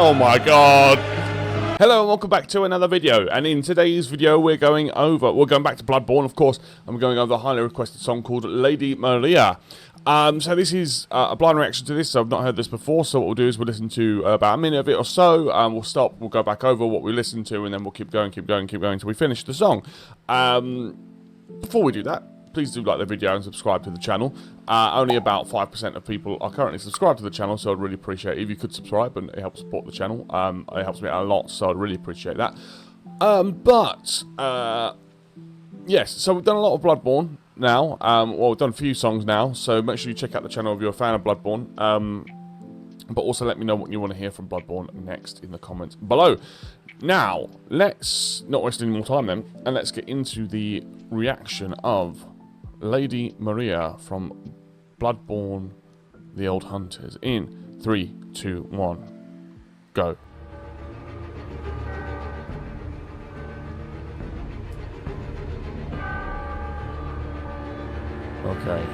Oh my god. Hello and welcome back to another video, and in today's video we're going back to Bloodborne, of course, and we're going over a highly requested song called Lady Maria. So this is a blind reaction to this, so I've not heard this before, so what we'll do is we'll listen to about a minute of it or so, we'll stop, we'll go back over what we listened to, and then we'll keep going until we finish the song. Before we do that, please do like the video and subscribe to the channel. Only about 5% of people are currently subscribed to the channel, so I'd really appreciate it if you could subscribe, and it helps support the channel. It helps me out a lot, so I'd really appreciate that. Yes, so we've done a lot of Bloodborne now. Well, we've done a few songs now, so make sure you check out the channel if you're a fan of Bloodborne. But also let me know what you want to hear from Bloodborne next in the comments below. Now, let's not waste any more time then, and let's get into the reaction of Lady Maria from Bloodborne The Old Hunters in 3, 2, 1, go. Okay.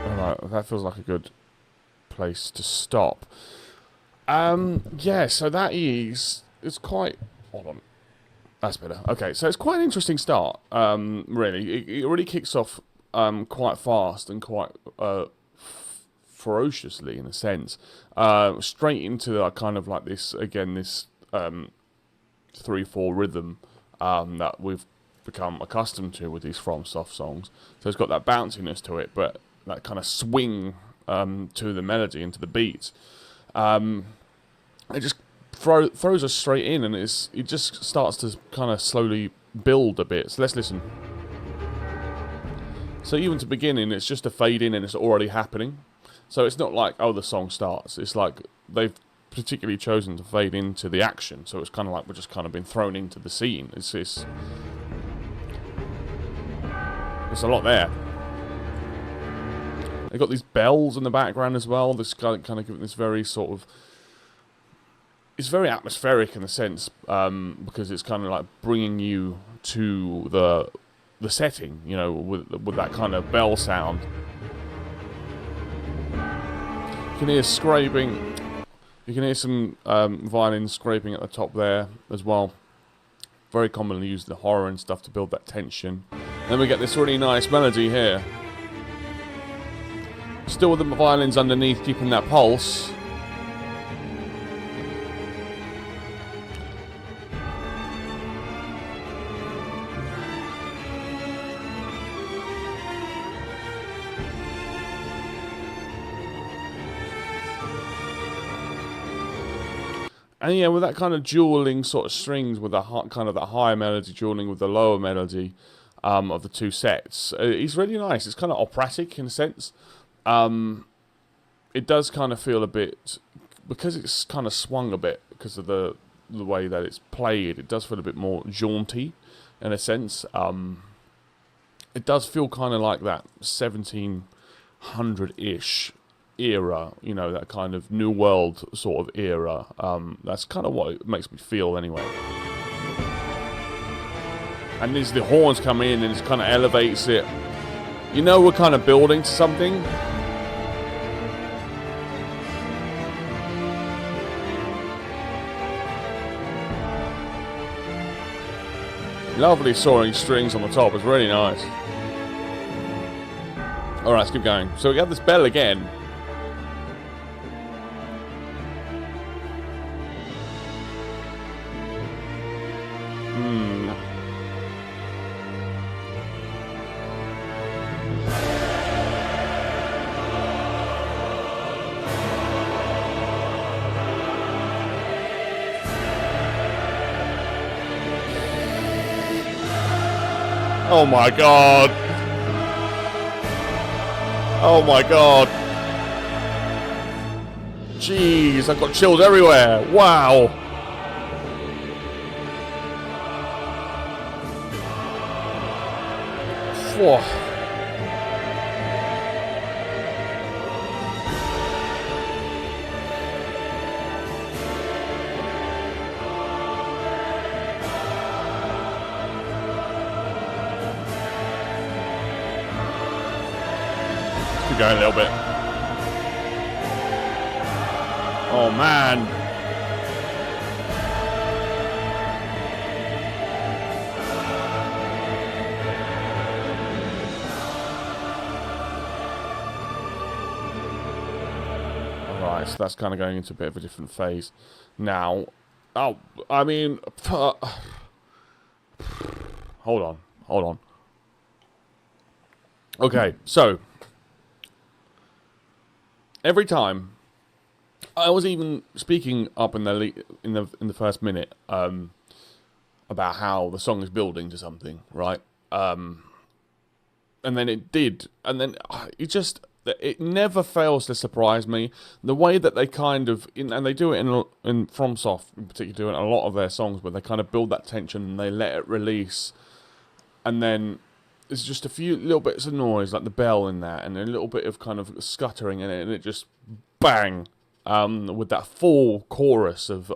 Alright, that feels like a good place to stop. Yeah, so that is... It's quite... Hold on. That's better. Okay, so it's quite an interesting start, really. It really kicks off quite fast and quite ferociously, in a sense. Straight into kind of like this, again, this 3/4 rhythm that we've become accustomed to with these FromSoft songs. So it's got that bounciness to it, but that kind of swing to the melody and to the beat. It just throws us straight in, and it just starts to kind of slowly build a bit. So let's listen. So even to beginning, it's just a fade in and it's already happening. So it's not like, oh, the song starts. It's like they've particularly chosen to fade into the action. So it's kind of like we're just kind of been thrown into the scene. It's a lot there. They've got these bells in the background as well. This kind of giving this very sort of... It's very atmospheric in a sense, because it's kind of like bringing you to the setting, you know, with that kind of bell sound. You can hear scraping. You can hear some violin scraping at the top there as well. Very commonly used in the horror and stuff to build that tension. Then we get this really nice melody here. Still with the violins underneath, keeping that pulse. And yeah, with that kind of dueling sort of strings, with the kind of that higher melody dueling with the lower melody of the two sets, it's really nice. It's kind of operatic in a sense. It does kind of feel a bit, because it's kind of swung a bit because of the way that it's played. It does feel a bit more jaunty in a sense. It does feel kind of like that 1700-ish era, you know, that kind of New World sort of era. That's kind of what it makes me feel anyway. And as the horns come in and it kind of elevates it, you know, we're kind of building to something. Lovely soaring strings on the top. It's really nice. Alright, let's keep going. So we got this bell again. Oh my god. Oh my god. Jeez, I've got chills everywhere. Wow. Whoa. Keep going a little bit. Oh man. Alright, so that's kind of going into a bit of a different phase now. Oh, I mean, hold on. Okay, so every time I was even speaking up in the first minute about how the song is building to something, right? And then it did, and then it never fails to surprise me. The way that they kind of, and they do it in FromSoft in particular, do it in a lot of their songs, where they kind of build that tension and they let it release, and then there's just a few little bits of noise, like the bell in that, and a little bit of kind of scuttering in it, and it just bang, with that full chorus of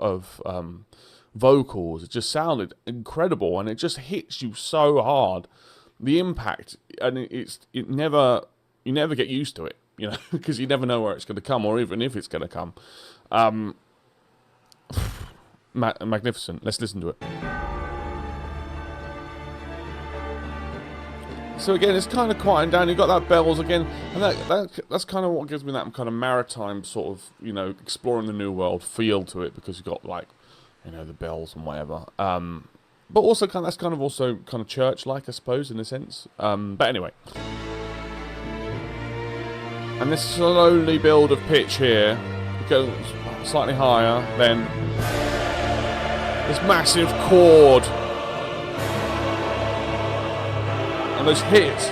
vocals. It just sounded incredible, and it just hits you so hard. The impact, and you never get used to it, you know, because you never know where it's going to come, or even if it's going to come. Magnificent. Let's listen to it. So again, it's kind of quieting down. You've got that bells again, and that's kind of what gives me that kind of maritime sort of, you know, exploring the new world feel to it, because you've got, like, you know, the bells and whatever. But also that's kind of also kind of church-like, I suppose, in a sense. But anyway. And this slowly build of pitch here, it goes slightly higher, then this massive chord, and those hits.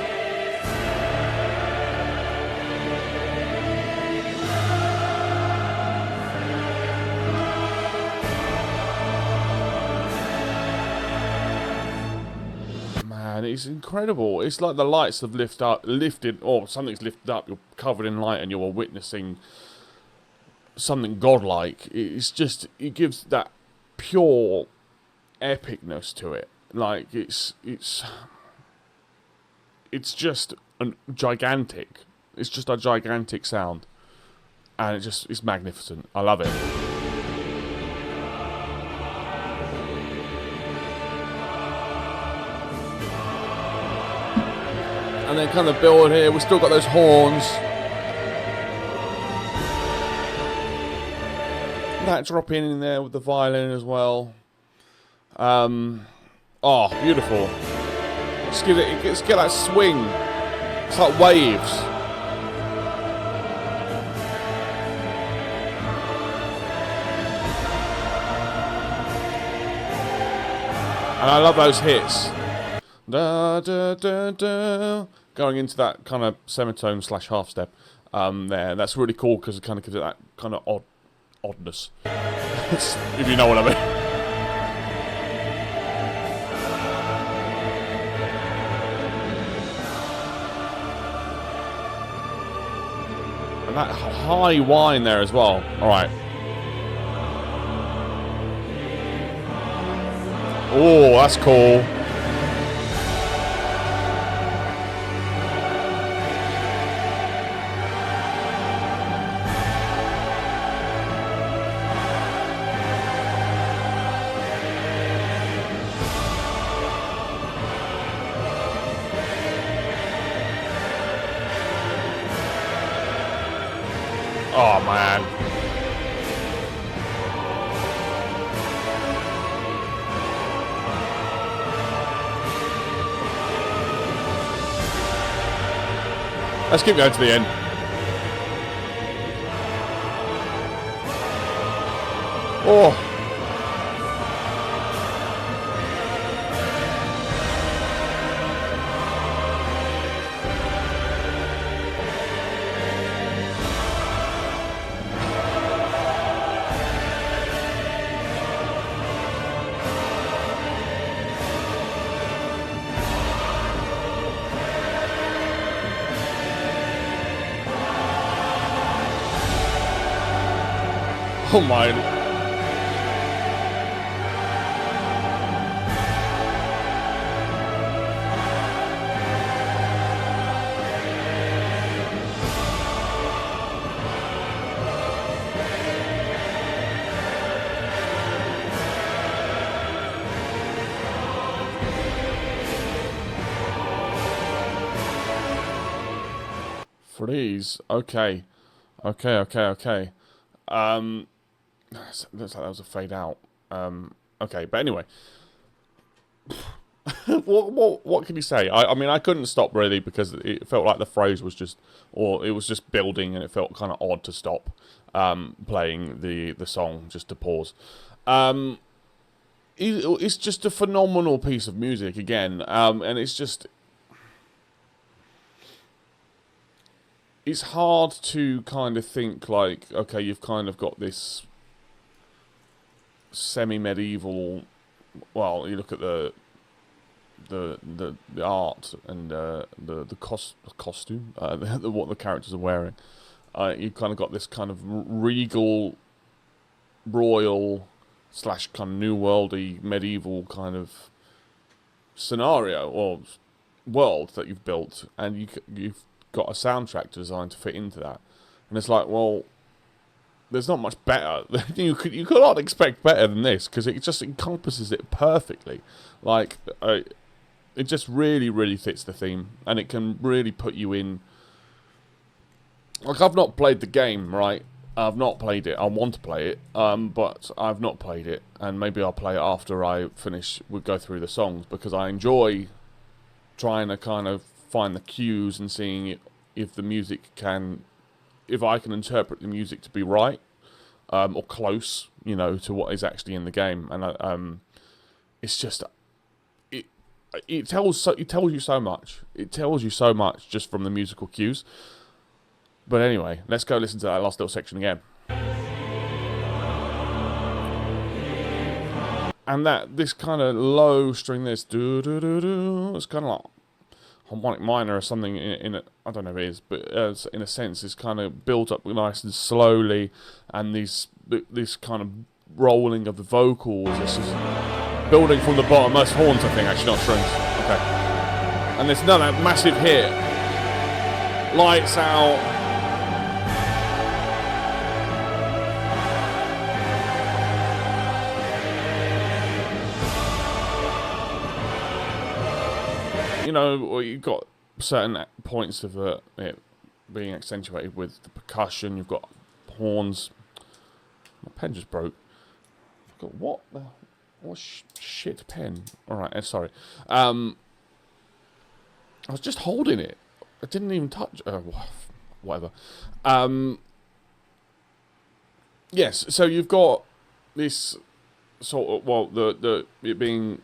It's incredible. It's like the lights have lifted, or something's lifted up. You're covered in light, and you're witnessing something godlike. It's just, it gives that pure epicness to it. Like it's just gigantic. It's just a gigantic sound, and it's magnificent. I love it. And then kind of build here, we've still got those horns. That dropping in there with the violin as well. Oh, beautiful. Just get that swing. It's like waves. And I love those hits. Da, da, da, da. Going into that kind of semitone / half step there. That's really cool, because it kind of gives it that kind of oddness. If you know what I mean. And that high whine there as well. Alright. Oh, that's cool. Oh, man. Let's keep going to the end. Oh. Oh my. Freeze. Okay. Okay. Looks like that was a fade out. Okay, but anyway. What can you say? I mean, I couldn't stop really because it felt like the phrase was just, or it was just building, and it felt kind of odd to stop playing the song just to pause. It's just a phenomenal piece of music again, and it's just. It's hard to kind of think like, okay, you've kind of got this semi-medieval. Well, you look at the art and the costume, what the characters are wearing. You kind of got this kind of regal, royal / kind of new worldy medieval kind of scenario or world that you've built, and you've got a soundtrack designed to fit into that, and it's like, well, there's not much better. you could not expect better than this because it just encompasses it perfectly. Like it just really fits the theme, and it can really put you in. Like, I've not played the game, right? I've not played it. I want to play it, but I've not played it, and maybe I'll play it after I go through the songs, because I enjoy trying to kind of find the cues and seeing if the music if I can interpret the music to be right, or close, you know, to what is actually in the game. And it's just, it tells you so much. It tells you so much just from the musical cues. But anyway, let's go listen to that last little section again. And this kind of low string, this do do do do, it's kind of like harmonic minor or something in it. I don't know if it is, but in a sense, it's kind of built up nice and slowly, and this kind of rolling of the vocals. This is building from the bottom. That's horns, I think, actually, not strings. Okay. And there's another massive hit. Lights out. You know, you've got certain points of it being accentuated with the percussion. You've got horns. My pen just broke. I've got what shit pen? All right, sorry. I was just holding it. I didn't even touch. Whatever. Yes. So you've got this sort of it being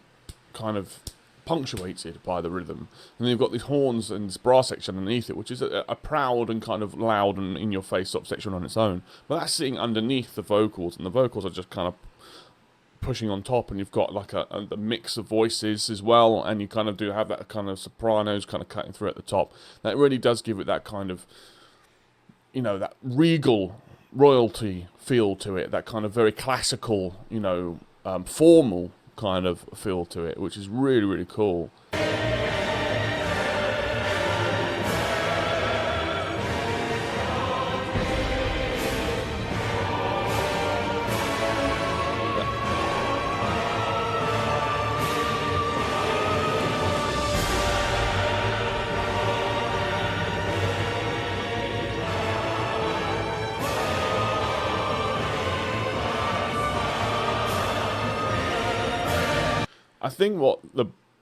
kind of punctuated by the rhythm, and then you've got these horns and this brass section underneath it, which is a proud and kind of loud and in-your-face sort of section on its own. But that's sitting underneath the vocals, and the vocals are just kind of pushing on top, and you've got like a mix of voices as well, and you kind of do have that kind of sopranos kind of cutting through at the top. That really does give it that kind of, you know, that regal royalty feel to it, that kind of very classical, you know, formal kind of feel to it, which is really cool. I think what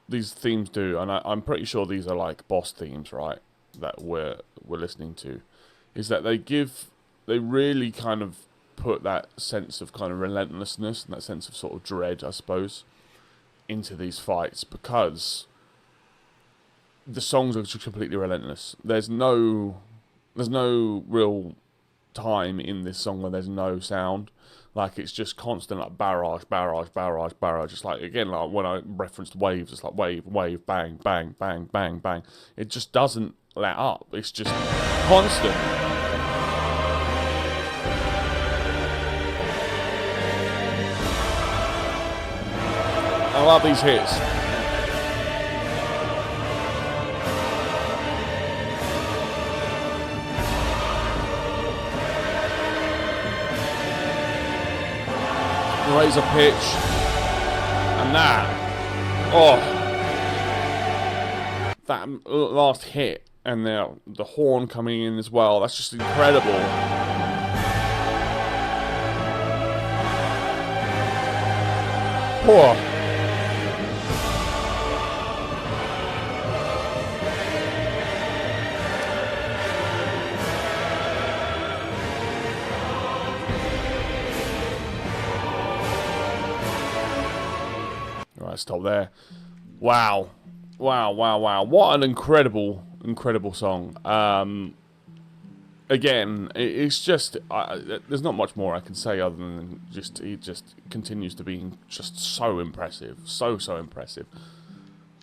these themes do, and I'm pretty sure these are like boss themes, right, that we're listening to, is that they really kind of put that sense of kind of relentlessness and that sense of sort of dread, I suppose, into these fights, because the songs are just completely relentless. There's no real time in this song where there's no sound. Like, it's just constant, like, barrage, just like, again, like, when I referenced waves, it's like wave, bang, bang, bang, bang, bang. It just doesn't let up. It's just constant. love these hits. Razor pitch. And that. Oh. That last hit. And the horn coming in as well. That's just incredible. Poor. Right, stop there. Wow. Wow, wow, wow. What an incredible song. Again, it's just there's not much more I can say other than it just continues to be just so impressive, so impressive,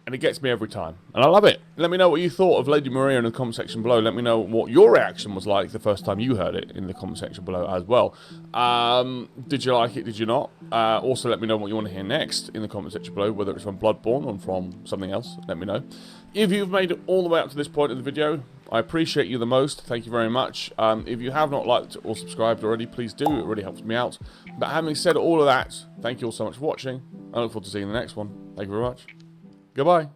and it gets me every time, and I love it. Let me know what you thought of Lady Maria in the comment section below. Let me know what your reaction was like the first time you heard it in the comment section below as well. Did you like it? Did you not? Also, let me know what you want to hear next in the comment section below, whether it's from Bloodborne or from something else. Let me know. If you've made it all the way up to this point in the video, I appreciate you the most. Thank you very much. If you have not liked or subscribed already, please do. It really helps me out. But having said all of that, thank you all so much for watching. I look forward to seeing you in the next one. Thank you very much. Goodbye.